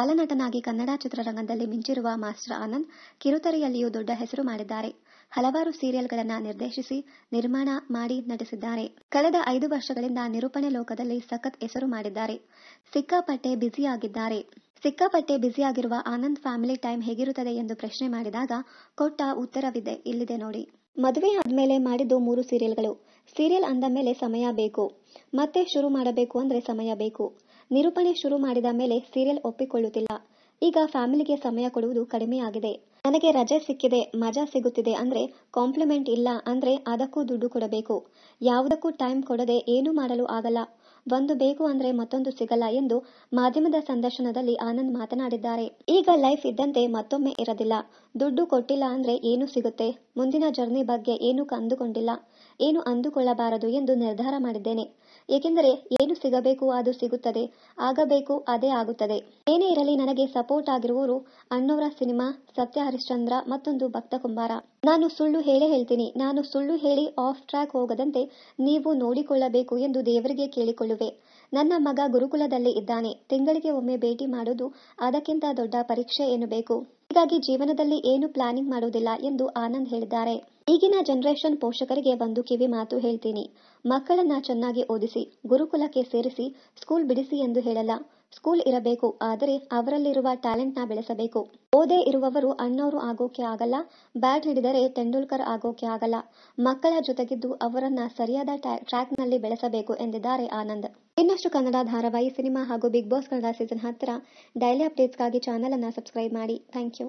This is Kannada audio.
ಬಾಲನಟನಾಗಿ ಕನ್ನಡ ಚಿತ್ರರಂಗದಲ್ಲಿ ಮಿಂಚಿರುವ ಮಾಸ್ಟರ್ ಆನಂದ್ ಕಿರುತೆರೆಯಲ್ಲಿಯೂ ದೊಡ್ಡ ಹೆಸರು ಮಾಡಿದ್ದಾರೆ. ಹಲವಾರು ಸೀರಿಯಲ್ಗಳನ್ನ ನಿರ್ದೇಶಿಸಿ, ನಿರ್ಮಾಣ ಮಾಡಿ ನಟಿಸಿದ್ದಾರೆ. ಕಳೆದ 5 ವರ್ಷಗಳಿಂದ ನಿರೂಪಣೆ ಲೋಕದಲ್ಲಿ ಸಖತ್ ಹೆಸರು ಮಾಡಿದ್ದಾರೆ. ಸಿಕ್ಕಾಪಟ್ಟೆ ಬ್ಯುಸಿಯಾಗಿರುವ ಆನಂದ್ ಫ್ಯಾಮಿಲಿ ಟೈಮ್ ಹೇಗಿರುತ್ತದೆ ಎಂದು ಪ್ರಶ್ನೆ ಮಾಡಿದಾಗ ಕೊಟ್ಟ ಉತ್ತರವಿದೆ ಇಲ್ಲಿದೆ ನೋಡಿ. ಮದುವೆ ಆದ್ಮೇಲೆ ಮಾಡಿದ್ದು 3 ಸೀರಿಯಲ್ಗಳು. ಸೀರಿಯಲ್ ಅಂದ ಮೇಲೆ ಸಮಯ ಬೇಕು. ಮತ್ತೆ ಶುರು ಮಾಡಬೇಕು ಅಂದ್ರೆ ಸಮಯ ಬೇಕು. ನಿರೂಪಣೆ ಶುರು ಮಾಡಿದ ಮೇಲೆ ಸೀರಿಯಲ್ ಒಪ್ಪಿಕೊಳ್ಳುತ್ತಿಲ್ಲ. ಈಗ ಫ್ಯಾಮಿಲಿಗೆ ಸಮಯ ಕೊಡುವುದು ಕಡಿಮೆಯಾಗಿದೆ. ನನಗೆ ರಜೆ ಸಿಕ್ಕಿದೆ, ಮಜಾ ಸಿಗುತ್ತಿದೆ ಅಂದ್ರೆ ಕಾಂಪ್ಲಿಮೆಂಟ್ ಇಲ್ಲ ಅಂದ್ರೆ ಅದಕ್ಕೂ ದುಡ್ಡು ಕೊಡಬೇಕು. ಯಾವುದಕ್ಕೂ ಟೈಮ್ ಕೊಡದೆ ಏನೂ ಮಾಡಲು ಆಗಲ್ಲ. ಒಂದು ಬೇಕು ಅಂದ್ರೆ ಮತ್ತೊಂದು ಸಿಗಲ್ಲ ಎಂದು ಮಾಧ್ಯಮದ ಸಂದರ್ಶನದಲ್ಲಿ ಆನಂದ್ ಮಾತನಾಡಿದ್ದಾರೆ. ಈಗ ಲೈಫ್ ಇದ್ದಂತೆ ಮತ್ತೊಮ್ಮೆ ಇರದಿಲ್ಲ. ದುಡ್ಡು ಕೊಟ್ಟಿಲ್ಲ ಅಂದ್ರೆ ಏನು ಸಿಗುತ್ತೆ? ಮುಂದಿನ ಜರ್ನಿ ಬಗ್ಗೆ ಏನು ಅಂದುಕೊಂಡಿಲ್ಲ, ಏನು ಅಂದುಕೊಳ್ಳಬಾರದು ಎಂದು ನಿರ್ಧಾರ ಮಾಡಿದ್ದೇನೆ. ಏಕೆಂದರೆ ಏನು ಸಿಗಬೇಕು ಅದು ಸಿಗುತ್ತದೆ, ಆಗಬೇಕು ಅದೇ ಆಗುತ್ತದೆ. ಏನೇ ಇರಲಿ ನನಗೆ ಸಪೋರ್ಟ್ ಆಗಿರುವವರು ಅಣ್ಣೋರ ಸಿನಿಮಾ, ಸತ್ಯ ಹರಿಶ್ಚಂದ್ರ, ಮತ್ತೊಂದು ಭಕ್ತ ಕುಂಬಾರ. ನಾನು ಸುಳ್ಳು ಹೇಳ್ತೀನಿ. ನಾನು ಸುಳ್ಳು ಹೇಳಿ ಆಫ್ ಟ್ರ್ಯಾಕ್ ಹೋಗದಂತೆ ನೀವು ನೋಡಿಕೊಳ್ಳಬೇಕು ಎಂದು ದೇವರಿಗೆ ಕೇಳಿಕೊಳ್ಳುವೆ. ನನ್ನ ಮಗ ಗುರುಕುಲದಲ್ಲಿ ಇದ್ದಾನೆ. ತಿಂಗಳಿಗೆ ಒಮ್ಮೆ ಭೇಟಿ ಮಾಡೋದು ಅದಕ್ಕಿಂತ ದೊಡ್ಡ ಪರೀಕ್ಷೆ ಏನು ಬೇಕು? ಹೀಗಾಗಿ ಜೀವನದಲ್ಲಿ ಏನು ಪ್ಲಾನಿಂಗ್ ಮಾಡುವುದಿಲ್ಲ ಎಂದು ಆನಂದ್ ಹೇಳಿದ್ದಾರೆ. ಈಗಿನ ಜನರೇಷನ್ ಪೋಷಕರಿಗೆ ಒಂದು ಕಿವಿ ಮಾತು ಹೇಳ್ತೀನಿ. ಮಕ್ಕಳನ್ನ ಚೆನ್ನಾಗಿ ಓದಿಸಿ, ಗುರುಕುಲಕ್ಕೆ ಸೇರಿಸಿ, ಸ್ಕೂಲ್ ಬಿಡಿಸಿ ಎಂದು ಹೇಳಲ್ಲ. ಸ್ಕೂಲ್ ಇರಬೇಕು, ಆದರೆ ಅವರಲ್ಲಿರುವ ಟ್ಯಾಲೆಂಟ್ನ ಬೆಳೆಸಬೇಕು. ಓದೇ ಇರುವವರು ಅಣ್ಣವರು ಆಗೋಕೆ ಆಗಲ್ಲ, ಬ್ಯಾಟ್ ಹಿಡಿದರೆ ತೆಂಡೂಲ್ಕರ್ ಆಗೋಕೆ ಆಗಲ್ಲ. ಮಕ್ಕಳ ಜೊತೆಗಿದ್ದು ಅವರನ್ನ ಸರಿಯಾದ ಟ್ರ್ಯಾಕ್ನಲ್ಲಿ ಬೆಳೆಸಬೇಕು ಎಂದಿದ್ದಾರೆ ಆನಂದ್. ಇನ್ನಷ್ಟು ಕನ್ನಡ ಧಾರಾವಾಹಿ, ಸಿನಿಮಾ ಹಾಗೂ ಬಿಗ್ ಬಾಸ್ ಕನ್ನಡ ಸೀಸನ್ 10ರ ಡೈಲಿ ಅಪ್ಡೇಟ್ಸ್ಗಾಗಿ ಚಾನಲ್ ಅನ್ನ ಸಬ್ಸ್ಕ್ರೈಬ್ ಮಾಡಿ. Thank you.